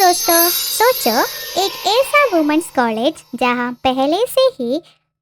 दोस्तों, सोचो एक ऐसा वुमेन्स कॉलेज जहाँ पहले से ही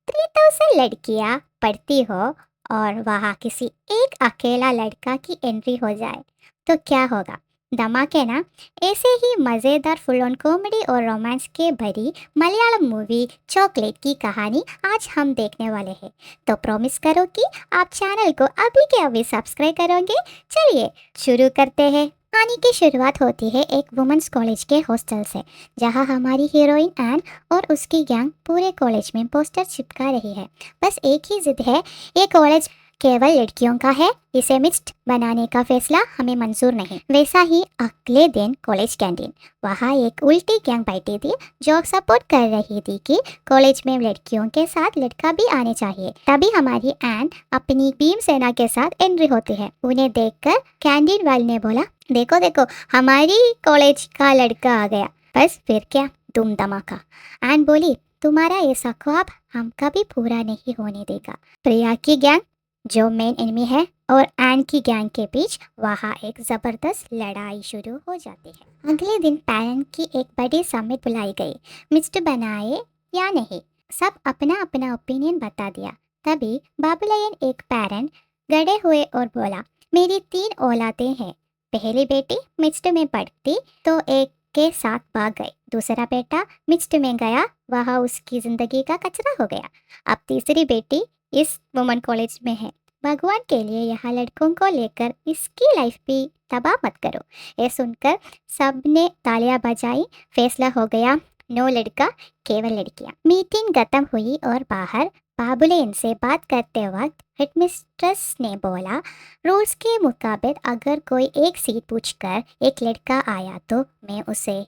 3000 लड़कियाँ पढ़ती हो और वहाँ किसी एक अकेला लड़का की एंट्री हो जाए तो क्या होगा। धमाके ना। ऐसे ही मज़ेदार फुल ऑन कॉमेडी और रोमांस के भरी मलयालम मूवी चॉकलेट की कहानी आज हम देखने वाले हैं। तो प्रॉमिस करो कि आप चैनल को अभी के अभी सब्सक्राइब करोगे। चलिए शुरू करते हैं। कहानी की शुरुआत होती है एक वुमेन्स कॉलेज के हॉस्टल से, जहां हमारी हीरोइन एन और उसकी गैंग पूरे कॉलेज में पोस्टर चिपका रही है। बस एक ही जिद है, ये कॉलेज केवल लड़कियों का है, इसे मिक्स्ड बनाने का फैसला हमें मंजूर नहीं। वैसा ही अगले दिन कॉलेज कैंटीन, वहाँ एक उल्टी गैंग बैठी थी जो सपोर्ट कर रही थी कि कॉलेज में लड़कियों के साथ लड़का भी आने चाहिए। तभी हमारी एन अपनी भीम सेना के साथ एंट्री होती है। उन्हें देखकर कैंटीन वाले ने बोला, देखो देखो, हमारी कॉलेज का लड़का आ गया। बस फिर क्या धूम धमाका। एन बोली, तुम्हारा ऐसा ख्वाब हम कभी पूरा नहीं होने देगा। प्रिया की गैंग जो मेन एनिमी है और एन की गैंग के बीच वहाँ एक जबरदस्त लड़ाई शुरू हो जाती है। अगले दिन पेरेंट की एक बड़ी समिट बुलाई गई। मिक्स्ड बनाए या नहीं, सब अपना अपना ओपिनियन बता दिया। तभी बाबुलयन एक पेरेंट गड़े हुए और बोला, मेरी 3 औलादें हैं। पहली बेटी मिक्स्ड में पढ़ती तो एक के साथ भाग गई। दूसरा बेटा मिक्स्ड में गया, वहाँ उसकी जिंदगी का कचरा हो गया। अब तीसरी बेटी इस वुमेन कॉलेज में है। भगवान के लिए यहाँ लड़कों को लेकर इसकी लाइफ भी तबाह मत करो। ये सुनकर सबने तालियां बजाई। फैसला हो गया, नो लड़का, केवल लड़कियां। मीटिंग खत्म हुई और बाहर बाबुलेन से बात करते वक्त हेडमिस्ट्रेस ने बोला, रूल्स के मुताबिक अगर कोई एक सीट पूछकर एक लड़का आया तो मैं उसे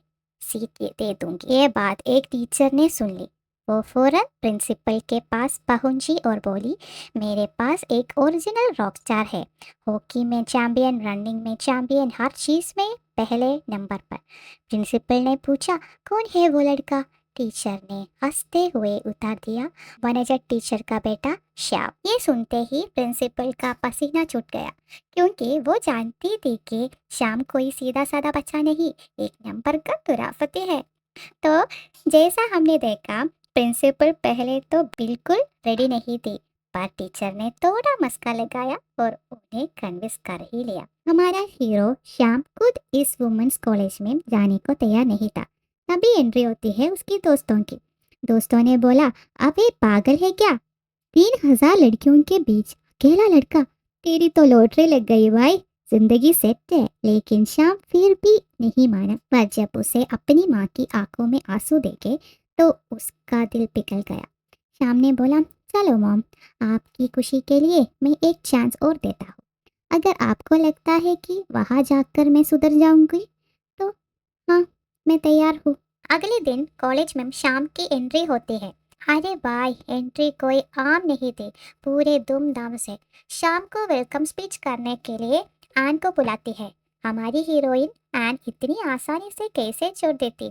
सीट दे दूंगी। ये बात एक टीचर ने सुन ली। वो फौरन प्रिंसिपल के पास पहुंची और बोली, मेरे पास एक ओरिजिनल रॉक स्टार है, हॉकी में चैंपियन, रनिंग में चैंपियन, हर चीज़ में पहले नंबर पर। प्रिंसिपल ने पूछा, कौन है वो लड़का? टीचर ने हंसते हुए उत्तर दिया, मैनेजर टीचर का बेटा श्याम। ये सुनते ही प्रिंसिपल का पसीना छूट गया, क्योंकि वो जानती थी कि श्याम कोई सीधा साधा बच्चा नहीं, एक नंबर का तुराफती है। तो जैसा हमने देखा, प्रिंसिपल पहले तो बिल्कुल रेडी नहीं थी, पर टीचर ने थोड़ा मस्का लगाया और उन्हें कन्विंस कर ही लिया। हमारा हीरो श्याम खुद इस वुमेन्स कॉलेज में जाने को तैयार नहीं था। तभी एंट्री होती है उसकी दोस्तों की। दोस्तों ने बोला, अबे पागल है क्या, 3000 लड़कियों के बीच अकेला लड़का, तेरी तो लॉटरी लग गई भाई, जिंदगी सेट है। लेकिन श्याम फिर भी नहीं माना, पर जब उसे अपनी माँ की आंखों में आंसू देखे तो उसका दिल पिघल गया। श्याम ने बोला, चलो मॉम, आपकी खुशी के लिए मैं एक चांस और देता हूँ। अगर आपको लगता है कि वहाँ जाकर मैं सुधर जाऊंगी तो हाँ, मैं तैयार हूँ। अगले दिन कॉलेज में शाम की एंट्री होती है। अरे भाई, एंट्री कोई आम नहीं थी। पूरे धूमधाम से शाम को वेलकम स्पीच करने के लिए एन को बुलाती है। हमारी हीरोइन एन इतनी आसानी से कैसे छोड़ देती।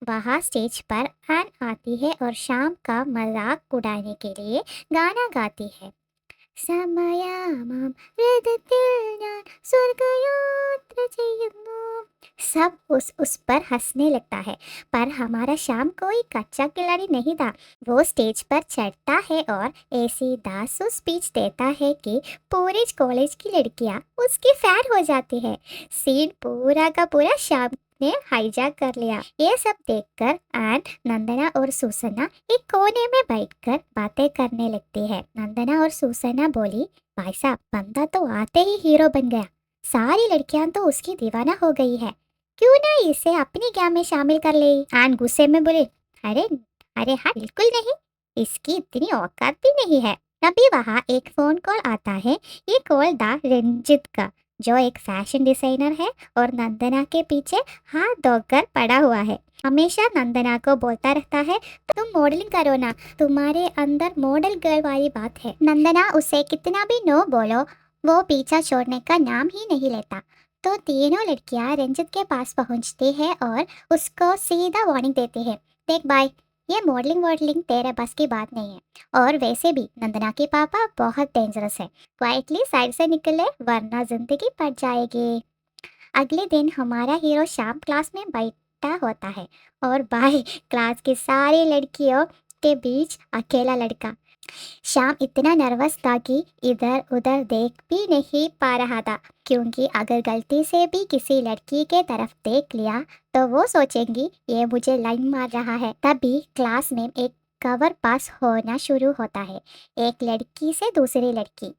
वहाँ स्टेज पर एन आती है और शाम का मजाक उड़ाने के लिए गाना गाती है। സമയാമം രഥത്തിൽ ഞാൻ स्वर्गयात्रा ചെയ്യുന്നു। सब उस पर हंसने लगता है, पर हमारा शाम कोई कच्चा खिलाड़ी नहीं था। वो स्टेज पर चढ़ता है और ऐसी दासू स्पीच देता है कि पूरे कॉलेज की लड़कियां उसकी फैन हो जाती है। सीन पूरा का पूरा शाम ने हाईजैक कर लिया। ये सब देखकर एन, नंदना और सुसना एक कोने में बैठकर बातें करने लगती है। नंदना और सुसना बोली, भाई साहब, बंदा तो आते ही हीरो बन गया, सारी लड़कियां तो उसकी दीवाना हो गई है, क्यों ना इसे अपनी गैंग में शामिल कर ले। एन गुस्से में बोले, अरे अरे हाँ, बिल्कुल नहीं, इसकी इतनी औकात भी नहीं है। तभी वहाँ एक फोन कॉल आता है। ये कॉल दा रंजित का, जो एक फैशन डिजाइनर है और नंदना के पीछे हाथ धोकर पड़ा हुआ है। हमेशा नंदना को बोलता रहता है, तुम मॉडलिंग करो ना, तुम्हारे अंदर मॉडल गर्ल वाली बात है। नंदना उसे कितना भी नो बोलो, वो पीछा छोड़ने का नाम ही नहीं लेता। तो तीनों लड़कियां रंजित के पास पहुंचती है और उसको सीधा वार्निंग देती है, देख भाई, ये मॉडलिंग वॉडलिंग तेरे बस की बात नहीं है, और वैसे भी नंदना के पापा बहुत डेंजरस है, क्वाइटली साइड से निकले वरना जिंदगी पड़ जाएगी। अगले दिन हमारा हीरो शाम क्लास में बैठा छोटा होता है और बाई क्लास की सारी लड़कियों के बीच अकेला लड़का। श्याम इतना नर्वस था कि इधर उधर देख भी नहीं पा रहा था, क्योंकि अगर गलती से भी किसी लड़की के तरफ देख लिया तो वो सोचेंगी ये मुझे लाइन मार रहा है। तभी क्लास में एक कवर पास होना शुरू होता है, एक लड़की से दूसरी लड़की,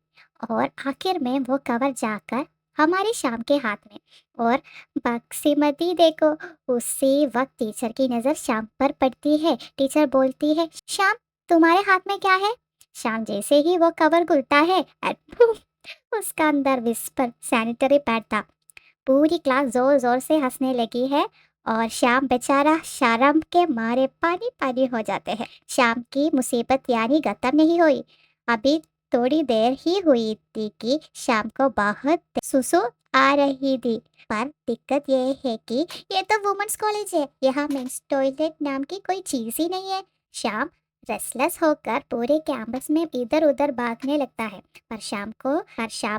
और आखिर में वो कवर जाकर हमारे श्याम के हाथ में। और बक्सीमती देखो, उसी वक्त टीचर की नजर श्याम पर पड़ती है। टीचर बोलती है, श्याम तुम्हारे हाथ में क्या है? श्याम जैसे ही वो कवर खुलता है, उसका अंदर विस्पर सैनिटरी पैड था। पूरी क्लास जोर जोर से हंसने लगी है और श्याम बेचारा शर्म के मारे पानी पानी हो जाते हैं। श्याम की मुसीबत यानी खत्म नहीं हुई, अभी थोड़ी देर ही हुई थी कि श्याम को बहुत सुसु आ रही थी। पर दिक्कत ये है कि ये तो वुमेन्स कॉलेज है, यहाँ मेंस टॉयलेट नाम की कोई चीज ही नहीं है। श्याम रेस्टलेस होकर पूरे कैंपस में इधर उधर भागने लगता है, पर शाम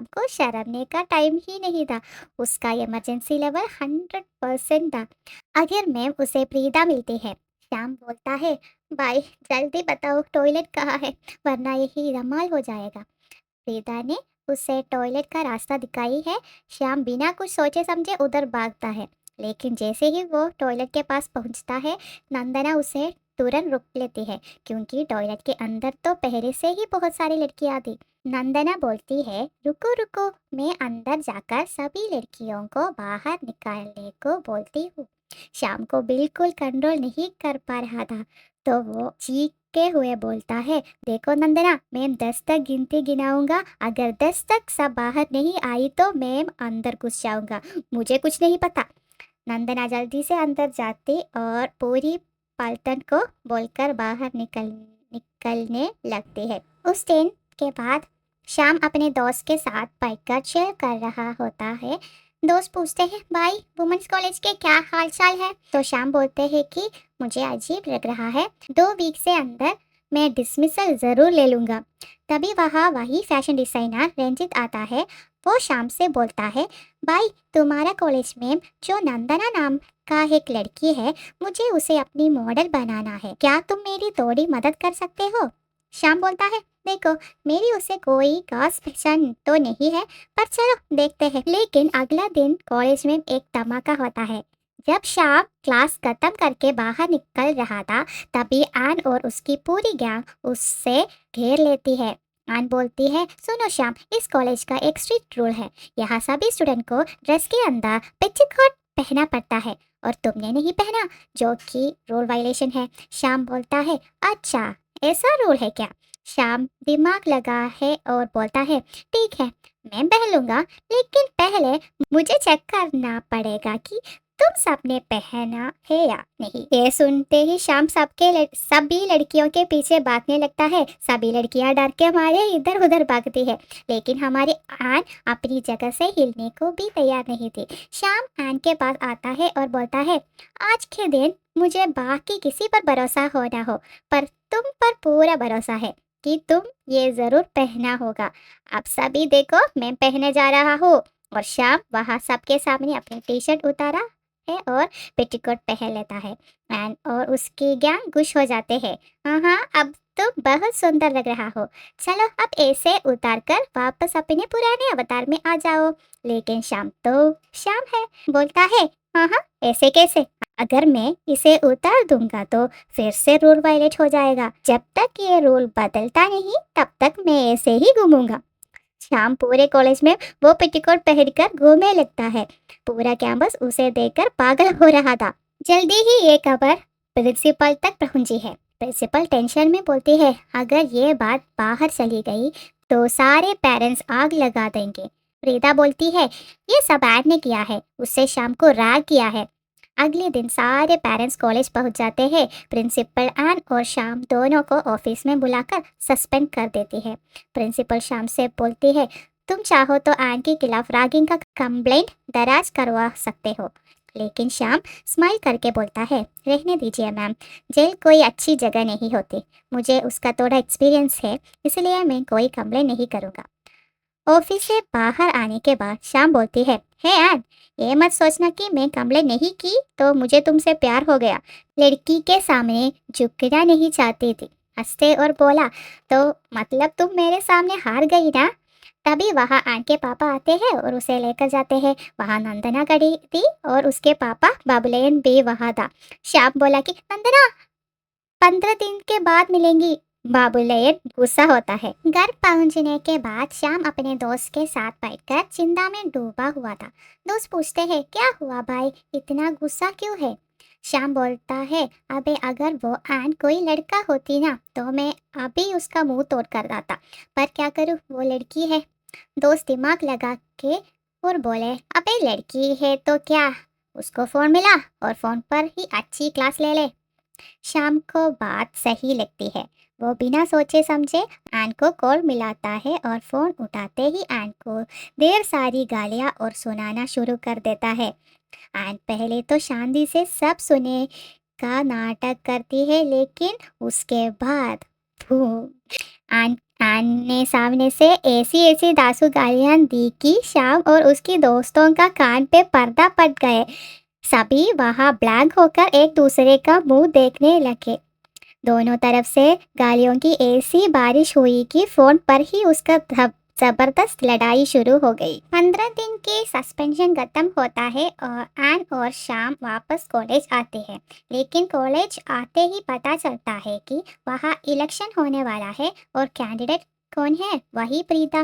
को शर्मने का टाइम ही नहीं था। उसका इमरजेंसी लेवल 100% था। आखिर में उसे प्रीता मिलती है। श्याम बोलता है, भाई जल्दी बताओ टॉयलेट कहाँ है, वरना यही धमाल हो जाएगा। प्रीता ने उसे टॉयलेट का रास्ता दिखाई है। श्याम बिना कुछ सोचे समझे उधर भागता है, लेकिन जैसे ही वो टॉयलेट के पास पहुंचता है, नंदना उसे तुरंत रोक लेती है, क्योंकि टॉयलेट के अंदर तो पहले से ही बहुत सारी लड़कियां थी। नंदना बोलती है, रुको रुको, मैं अंदर जाकर सभी लड़कियों को बाहर निकालने को बोलती हूँ। श्याम को बिल्कुल कंट्रोल नहीं कर पा रहा था, तो वो चीखते हुए बोलता है, देखो नंदना, मैं 10 तक गिनती गिनाऊंगा, अगर 10 तक सब बाहर नहीं आई तो मैं अंदर घुस जाऊंगा, मुझे कुछ नहीं पता। नंदना जल्दी से अंदर जाती और पूरी पलटन को बोलकर बाहर निकलने लगती है। उस दिन के बाद श्याम अपने दोस्त के साथ बैठकर चिल कर रहा होता है। दोस्त पूछते हैं, भाई वुमेन्स कॉलेज के क्या हाल चाल है? तो श्याम बोलते हैं कि मुझे अजीब लग रहा है, 2 वीक से अंदर मैं डिसमिसल जरूर ले लूंगा। तभी वही फैशन डिजाइनर रंजित आता है। वो श्याम से बोलता है, भाई तुम्हारा कॉलेज में जो नंदना नाम का एक लड़की है, मुझे उसे अपनी मॉडल बनाना है, क्या तुम मेरी थोड़ी मदद कर सकते हो? श्याम बोलता है, देखो मेरी उसे कोई खास पहचान तो नहीं है, पर चलो देखते हैं। लेकिन अगला दिन कॉलेज में एक धमाका होता है। जब श्याम क्लास खत्म करके बाहर निकल रहा था, तभी आन और उसकी पूरी गैंग उससे घेर लेती है। आन बोलती है, सुनो श्याम, इस कॉलेज का एक स्ट्रिक्ट रूल है, यहाँ सभी स्टूडेंट को ड्रेस के अंदर पेटीकोट पहना पड़ता है, और तुमने नहीं पहना, जो कि रूल वायलेशन है। श्याम बोलता है, अच्छा ऐसा रूल है क्या? श्याम दिमाग लगा है और बोलता है, ठीक है मैं पहन लूंगा, लेकिन पहले मुझे चेक करना पड़ेगा कि तुम सबने पहना है या नहीं। ये सुनते ही श्याम सभी लड़कियों के पीछे भागने लगता है। सभी लड़कियां डर के मारे इधर उधर भागती है, लेकिन हमारी आन अपनी जगह से हिलने को भी तैयार नहीं थी। श्याम आन के पास आता है और बोलता है, आज के दिन मुझे बाकी किसी पर भरोसा हो ना हो, पर तुम पर पूरा भरोसा है कि तुम ये जरूर पहना होगा। अब सभी देखो मैं पहने जा रहा हूँ। और श्याम वहाँ सबके सामने अपनी टी शर्ट उतारा है और पेटीकोट पहन लेता है। और उसकी गैंग खुश हो जाते हैं, हाँ हाँ अब तो बहुत सुंदर लग रहा हो, चलो अब ऐसे उतार कर वापस अपने पुराने अवतार में आ जाओ। लेकिन श्याम तो श्याम है, बोलता है, हाँ हाँ ऐसे कैसे, अगर मैं इसे उतार दूंगा तो फिर से रूल वायलेट हो जाएगा, जब तक ये रूल बदलता नहीं तब तक मैं ऐसे ही घूमूंगा। श्याम पूरे कॉलेज में वो पेटीकोट पहनकर घूमने लगता है। पूरा कैंपस उसे देखकर पागल हो रहा था। जल्दी ही ये खबर प्रिंसिपल तक पहुंची है। प्रिंसिपल टेंशन में बोलती है, अगर ये बात बाहर चली गई तो सारे पेरेंट्स आग लगा देंगे। प्रीता बोलती है, ये सब ऐड ने किया है, उससे शाम को रैग किया है। अगले दिन सारे पेरेंट्स कॉलेज पहुंच जाते हैं। प्रिंसिपल आन और शाम दोनों को ऑफिस में बुलाकर सस्पेंड कर देती है। प्रिंसिपल शाम से बोलती है, तुम चाहो तो आन के खिलाफ रैगिंग का कंप्लेंट दर्ज करवा सकते हो। लेकिन श्याम स्माइल करके बोलता है, रहने दीजिए मैम, जेल कोई अच्छी जगह नहीं होती, मुझे उसका थोड़ा एक्सपीरियंस है, इसलिए मैं कोई कंप्लेंट नहीं करूँगा। ऑफिस से बाहर आने के बाद शाम बोलती है, हे एन, ये मत सोचना कि मैं कंप्लेंट नहीं की तो मुझे तुमसे प्यार हो गया। लड़की के सामने झुकना नहीं चाहती थी, हंसते और बोला, तो मतलब तुम मेरे सामने हार गई ना। तभी वहाँ आन के पापा आते हैं और उसे लेकर जाते हैं। वहाँ नंदना खड़ी थी और उसके पापा बाबुलेन भी वहाँ था। श्याम बोला कि नंदना 15 दिन के बाद मिलेंगी। बाबुलेन गुस्सा होता है। घर पहुंचने के बाद श्याम अपने दोस्त के साथ बैठकर चिंता में डूबा हुआ था। दोस्त पूछते हैं, क्या हुआ भाई, इतना गुस्सा क्यों है। श्याम बोलता है, अबे अगर वो एन कोई लड़का होती ना तो मैं अभी उसका मुंह तोड़ कर देता, पर क्या करूँ, वो लड़की है। दोस्त दिमाग लगा के और बोले, अबे लड़की है तो क्या, उसको फोन मिला और फोन पर ही अच्छी क्लास ले ले। शाम को बात सही लगती है। वो बिना सोचे समझे एन को कॉल मिलाता है और फोन उठाते ही एन को ढेर सारी गालियां और सुनाना शुरू कर देता है। एन पहले तो शांति से सब सुने का नाटक करती है, लेकिन उसके बाद बूम, एन एन ने सामने से ऐसी ऐसी दासू गालियां दी कि शाम और उसकी दोस्तों का कान पे पर्दा पड़ गए। सभी वहां ब्लैंक होकर एक दूसरे का मुंह देखने लगे। दोनों तरफ से गालियों की ऐसी बारिश हुई कि फोन पर ही उसका जबरदस्त लड़ाई शुरू हो गई। 15 दिन के सस्पेंशन खत्म होता है और एन और शाम वापस कॉलेज आते हैं। लेकिन कॉलेज आते ही पता चलता है कि वहाँ इलेक्शन होने वाला है और कैंडिडेट कौन है, वही प्रीता।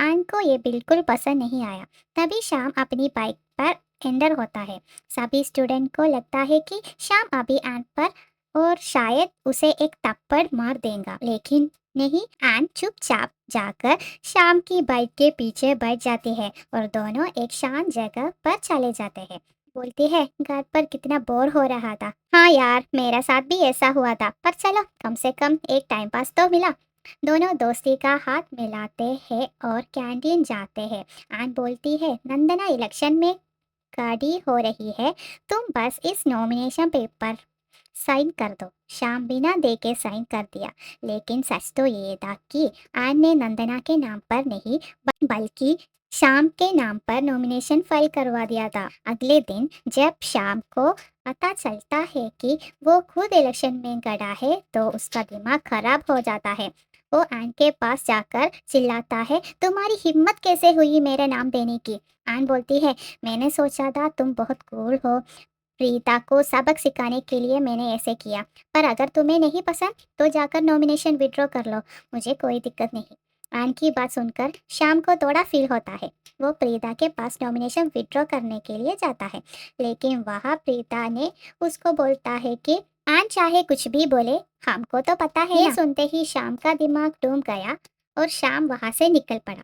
एन को ये बिल्कुल पसंद नहीं आया। तभी शाम अपनी बाइक पर एंटर होता है। सभी स्टूडेंट को लगता है कि शाम अभी एन पर और शायद उसे एक थप्पड़ मार देगा, लेकिन नहीं, एन चुपचाप जाकर शाम की बाइक के पीछे बैठ जाती है और दोनों एक शांत जगह पर चले जाते हैं। बोलती है, घर पर कितना बोर हो रहा था। हाँ यार, मेरा साथ भी ऐसा हुआ था, पर चलो कम से कम एक टाइम पास तो मिला। दोनों दोस्ती का हाथ मिलाते हैं और कैंटीन जाते हैं। एन बोलती है, नंदना इलेक्शन में गाड़ी हो रही है, तुम बस इस नॉमिनेशन पेपर साइन कर दो। शाम बिना देखे साइन कर दिया। लेकिन सच तो ये था कि एन ने नंदना के नाम पर नहीं बल्कि शाम के नाम पर नॉमिनेशन फाइल करवा दिया था। अगले दिन जब शाम को पता चलता है कि वो खुद इलेक्शन में गड़ा है तो उसका दिमाग खराब हो जाता है। वो एन के पास जाकर चिल्लाता है, तुम्हारी हिम्मत कैसे हुई मेरा नाम देने की। एन बोलती है, मैंने सोचा था तुम बहुत कूल हो, प्रीता को सबक सिखाने के लिए मैंने ऐसे किया, पर अगर तुम्हें नहीं पसंद तो जाकर नॉमिनेशन विड्रॉ कर लो, मुझे कोई दिक्कत नहीं। आन की बात सुनकर शाम को थोड़ा फील होता है। वो प्रीता के पास नॉमिनेशन विड्रॉ करने के लिए जाता है, लेकिन वहाँ प्रीता ने उसको बोलता है कि आन चाहे कुछ भी बोले, हमको तो पता है। ये सुनते ही शाम का दिमाग डूब गया और शाम वहाँ से निकल पड़ा।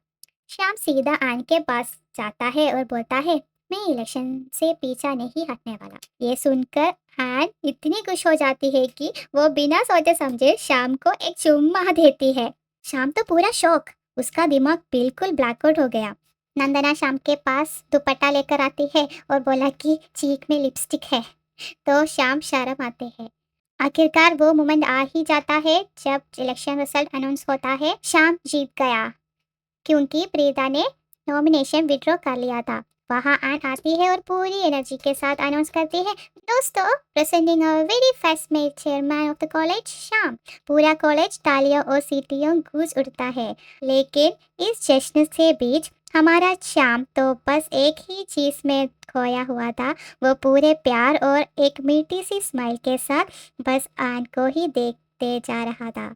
श्याम सीधा आन के पास जाता है और बोलता है, मैं इलेक्शन से पीछा नहीं हटने वाला। ये सुनकर आन इतनी खुश हो जाती है कि वो बिना सोचे समझे शाम को एक चुम्मा देती है। शाम तो पूरा शौक, उसका दिमाग बिल्कुल ब्लैकआउट हो गया। नंदना शाम के पास दुपट्टा लेकर आती है और बोला कि चीक में लिपस्टिक है, तो शाम शर्म आते हैं। आखिरकार वो मोमेंट आ ही जाता है जब इलेक्शन रिजल्ट अनाउंस होता है। शाम जीत गया क्योंकि प्रीता ने नॉमिनेशन विड्रॉ कर लिया था। वहाँ आन आती है और पूरी एनर्जी के साथ अनाउंस करती है, दोस्तों presenting our very first male chairman of the college शाम। पूरा कॉलेज तालियों और सीटियों गूंज उठता है। लेकिन इस जश्न से बीच हमारा शाम तो बस एक ही चीज में खोया हुआ था। वो पूरे प्यार और एक मीठी सी स्माइल के साथ बस आन को ही देखते जा रहा था।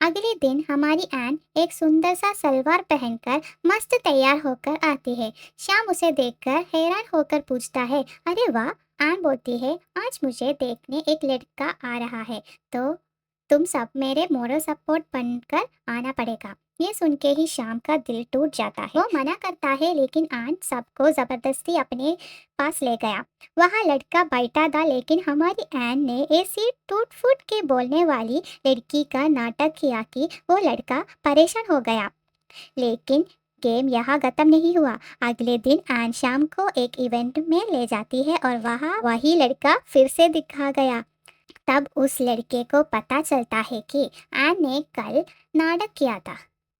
अगले दिन हमारी एन एक सुंदर सा सलवार पहनकर मस्त तैयार होकर आती है। श्याम उसे देखकर हैरान होकर पूछता है, अरे वाह। एन बोलती है, आज मुझे देखने एक लड़का आ रहा है, तो तुम सब मेरे मोरल सपोर्ट बनकर आना पड़ेगा। ये सुन के ही श्याम का दिल टूट जाता है। वो मना करता है, लेकिन आन सबको जबरदस्ती अपने पास ले गया। वहाँ लड़का बैठा था, लेकिन हमारी एन ने ऐसी टूट फूट के बोलने वाली लड़की का नाटक किया कि वो लड़का परेशान हो गया। लेकिन गेम यहाँ खत्म नहीं हुआ। अगले दिन एन शाम को एक इवेंट में ले जाती है और वहाँ वही लड़का फिर से दिखा गया। तब उस लड़के को पता चलता है कि एन ने कल नाटक किया था।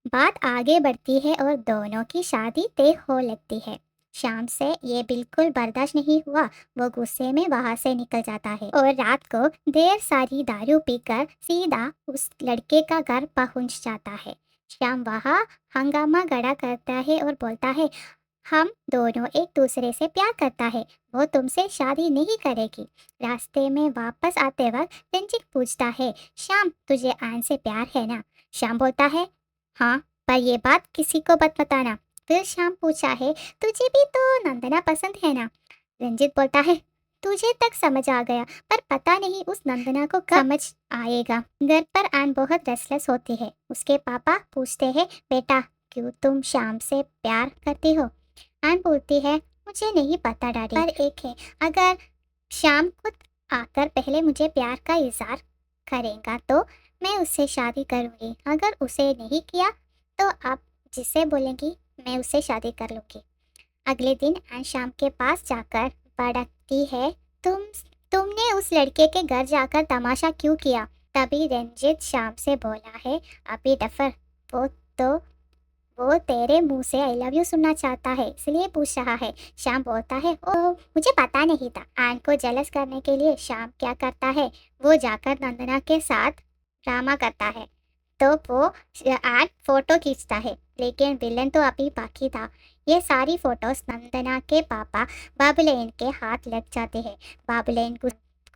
बात आगे बढ़ती है और दोनों की शादी तय हो लगती है। शाम से ये बिल्कुल बर्दाश्त नहीं हुआ। वो गुस्से में वहां से निकल जाता है और रात को देर सारी दारू पीकर सीधा उस लड़के का घर पहुंच जाता है। शाम वहां हंगामा खड़ा करता है और बोलता है, हम दोनों एक दूसरे से प्यार करता है, वो तुमसे शादी नहीं करेगी। रास्ते में वापस आते वक्त रंजित पूछता है, शाम तुझे आन से प्यार है ना? शाम बोलता है, हाँ, पर ये बात किसी को मत बताना। फिर शाम पूछा है, तुझे भी तो नंदना पसंद है ना? रंजित बोलता है, तुझे तक समझ आ गया, पर पता नहीं उस नंदना को कब समझ आएगा। घर पर आन बहुत रेस्टलेस होती है। उसके पापा पूछते हैं, बेटा क्यों तुम शाम से प्यार करती हो? आन बोलती है, मुझे नहीं पता डैडी, पर एक है, अगर शाम खुद आकर पहले मुझे प्यार का इजहार करेगा तो मैं उससे शादी करूंगी। अगर उसे नहीं किया तो आप जिसे बोलेंगी मैं उससे शादी कर लूंगी। अगले दिन आन शाम के पास जाकर भड़कती है, तुम तुमने उस लड़के के घर जाकर तमाशा क्यों किया? तभी रंजित शाम से बोला है, अभी डफर, वो तो वो तेरे मुंह से आई लव यू सुनना चाहता है इसलिए पूछ रहा है। श्याम बोलता है, ओ मुझे पता नहीं था। आन को जेलस करने के लिए श्याम क्या करता है, वो जाकर नंदना के साथ ड्रामा करता है। तो वो आन फोटो खींचता है, लेकिन विलन तो अभी बाकी था। ये सारी फोटोज नंदना के पापा बाबुलेन के हाथ लग जाते हैं। बाबुलेन को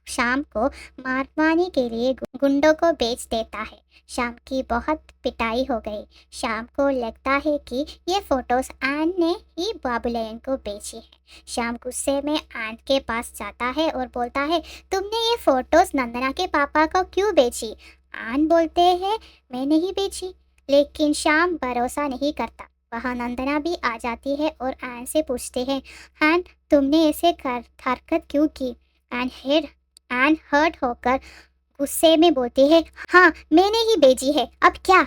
शाम को मारवाने के लिए गुंडों को बेच देता है। शाम की बहुत पिटाई हो गई। शाम को लगता है कि ये फोटोज आन ने ही बाबुलेन को बेची है। शाम गुस्से में आन के पास जाता है और बोलता है, तुमने ये फोटोज नंदना के पापा को क्यों बेची? आन बोलते हैं, मैं नहीं बेची, लेकिन शाम भरोसा नहीं करता। वहाँ नंदना भी आ जाती है और आन से पूछते हैं, आन तुमने ऐसे हरकत क्यों की? आन हर्ट होकर गुस्से में बोलती है, हाँ मैंने ही भेजी है, अब क्या?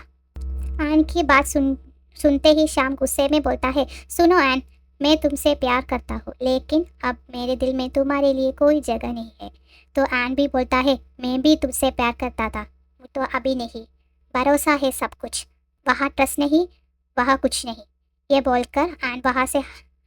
आन की बात सुनते ही शाम गुस्से में बोलता है, सुनो आन, मैं तुमसे प्यार करता हूँ, लेकिन अब मेरे दिल में तुम्हारे लिए कोई जगह नहीं है। तो आन भी बोलता है, मैं भी तुमसे प्यार करता था, वो तो अभी नहीं। भरोसा है सब कुछ, वहाँ ट्रस्ट नहीं, वहाँ कुछ नहीं। ये बोलकर आन वहाँ से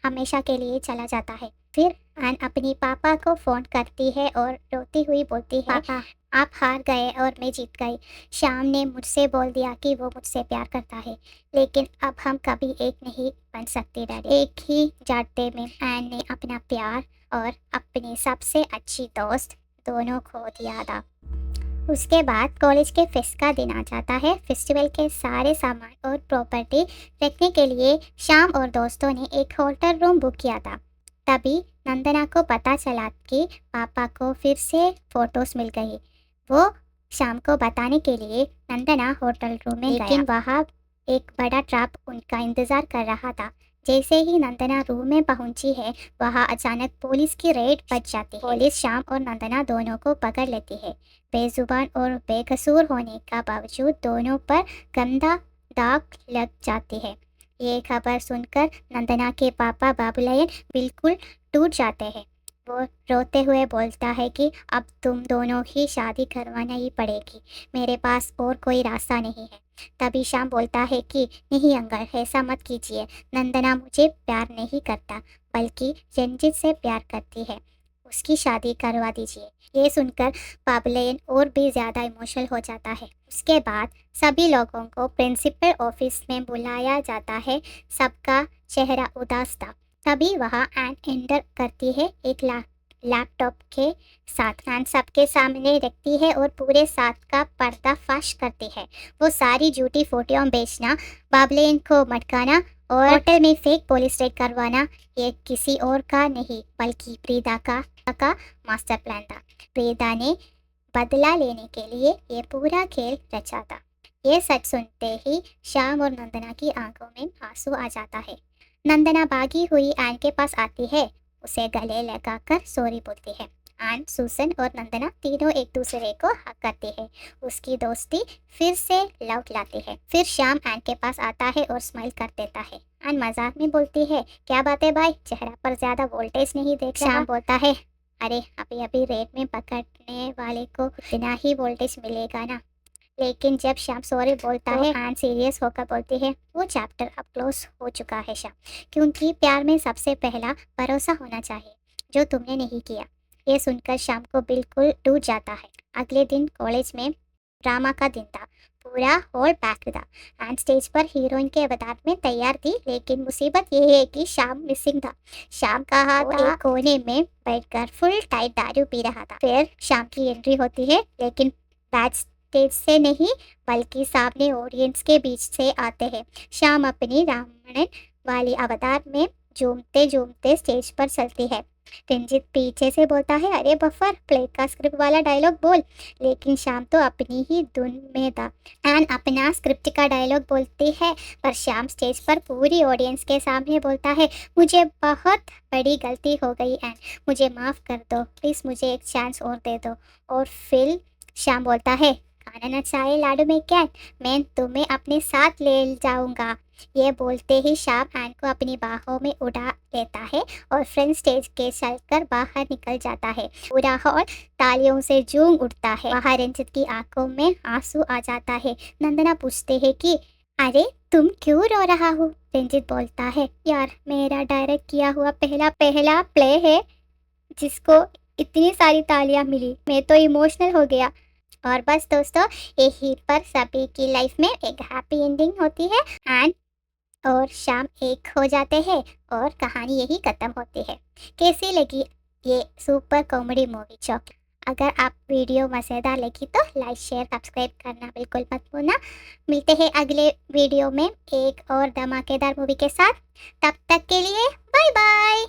हमेशा के लिए चला जाता है। फिर आन अपनी पापा को फोन करती है और रोती हुई बोलती है, पापा आप हार गए और मैं जीत गई। श्याम ने मुझसे बोल दिया कि वो मुझसे प्यार करता है, लेकिन अब हम कभी एक नहीं बन सकते डैडी। एक ही जाते में आन ने अपना प्यार और अपनी सबसे अच्छी दोस्त दोनों खो दिया था। उसके बाद कॉलेज के फेस्ट का दिन आ जाता है। फेस्टिवल के सारे सामान और प्रॉपर्टी रखने के लिए श्याम और दोस्तों ने एक होटल रूम बुक किया था। तभी नंदना को पता चला कि पापा को फिर से फोटोज मिल गई। वो शाम को बताने के लिए नंदना होटल रूम में गया, लेकिन वहाँ एक बड़ा ट्रैप उनका इंतजार कर रहा था। जैसे ही नंदना रूम में पहुंची है, वहाँ अचानक पुलिस की रेड बच जाती है। पुलिस शाम और नंदना दोनों को पकड़ लेती है। बेजुबान और बेकसूर होने का बावजूद दोनों पर गंदा दाग लग जाती है। ये खबर सुनकर नंदना के पापा बाबूलायन बिल्कुल टूट जाते हैं। वो रोते हुए बोलता है कि अब तुम दोनों ही शादी करवाना ही पड़ेगी, मेरे पास और कोई रास्ता नहीं है। तभी श्याम बोलता है कि नहीं अंकल, ऐसा मत कीजिए, नंदना मुझे प्यार नहीं करता बल्कि रंजित से प्यार करती है, उसकी शादी करवा दीजिए। ये सुनकर बाबुलेन और भी ज़्यादा इमोशनल हो जाता है। उसके बाद सभी लोगों को प्रिंसिपल ऑफिस में बुलाया जाता है। सबका चेहरा उदास था। तभी वहाँ एन एंटर करती है एक लैपटॉप के साथ। एन सबके सामने रखती है और पूरे साथ का पर्दाफाश करती है। वो सारी झूठी फोटोआं बेचना, बाबुलेन को मटकाना और होटल में फेक पुलिस रेड करवाना, ये किसी और का नहीं बल्कि प्रीदा का मास्टर प्लान था। प्रीदा ने बदला लेने के लिए ये पूरा खेल रचा था। ये सच सुनते ही श्याम और नंदना की आंखों में आंसू आ जाता है। नंदना भागी हुई आन के पास आती है, उसे गले लगाकर सॉरी बोलती है। आन, सुसन और नंदना तीनों एक दूसरे को हक करते हैं। उसकी दोस्ती फिर से लौट लाती है। फिर शाम आन के पास आता है और स्माइल कर देता है। आन मजाक में बोलती है, क्या बात है भाई, चेहरा पर ज्यादा वोल्टेज नहीं देख रहा? शाम बोलता है, अरे अभी अभी रेड में पकड़ने वाले को इतना ही वोल्टेज मिलेगा ना, लेकिन जब श्याम सॉरी बोलता है एंड सीरियस होकर बोलती है वो चैप्टर अब क्लोज हो चुका है श्याम, क्योंकि प्यार में सबसे पहला भरोसा होना चाहिए, जो तुमने नहीं किया। ये सुनकर श्याम को बिल्कुल टूट जाता है। अगले दिन कॉलेज में ड्रामा का दिन था। पूरा हॉल पैक्ड था एंड स्टेज पर हीरोइन के अवतार में तैयार थी, लेकिन मुसीबत ये है कि श्याम मिसिंग था। श्याम का हाथ एक कोने में बैठकर फुल टाइट दारू पी रहा था। फिर श्याम की एंट्री होती है, लेकिन बैक स्टेज से नहीं बल्कि सामने ऑडियंस के बीच से आते हैं। श्याम अपनी रावण वाली अवतार में झूमते झूमते स्टेज पर चलती है। रंजित पीछे से बोलता है अरे बफर, प्ले का स्क्रिप्ट वाला डायलॉग बोल। लेकिन श्याम तो अपनी ही धुन में था एंड अपना स्क्रिप्ट का डायलॉग बोलती है, पर श्याम स्टेज पर पूरी ऑडियंस के सामने बोलता है मुझे बहुत बड़ी गलती हो गई एंड मुझे माफ़ कर दो प्लीज़, मुझे एक चांस और दे दो। और फिर श्याम बोलता है खाना न चाहे लाडू में क्या, मैं तुम्हें अपने साथ ले जाऊंगा। ये बोलते ही श्याम एन को अपनी बाहों में उड़ा लेता है और फ्रंट स्टेज के चलकर बाहर निकल जाता है। पूरा हॉल तालियों से झूम उठता है। वहाँ रंजित की आंखों में आंसू आ जाता है। नंदना पूछते हैं कि अरे तुम क्यों रो रहा हो। रंजित बोलता है यार मेरा डायरेक्ट किया हुआ पहला प्ले है जिसको इतनी सारी तालियां मिली, मैं तो इमोशनल हो गया। और बस दोस्तों, यही पर सभी की लाइफ में एक हैप्पी एंडिंग होती है एंड और शाम एक हो जाते हैं और कहानी यही खत्म होती है। कैसी लगी ये सुपर कॉमेडी मूवी चॉकलेट? अगर आप वीडियो मज़ेदार लगी तो लाइक शेयर सब्सक्राइब करना बिल्कुल मत भूलना। मिलते हैं अगले वीडियो में एक और धमाकेदार मूवी के साथ। तब तक के लिए बाय बाय।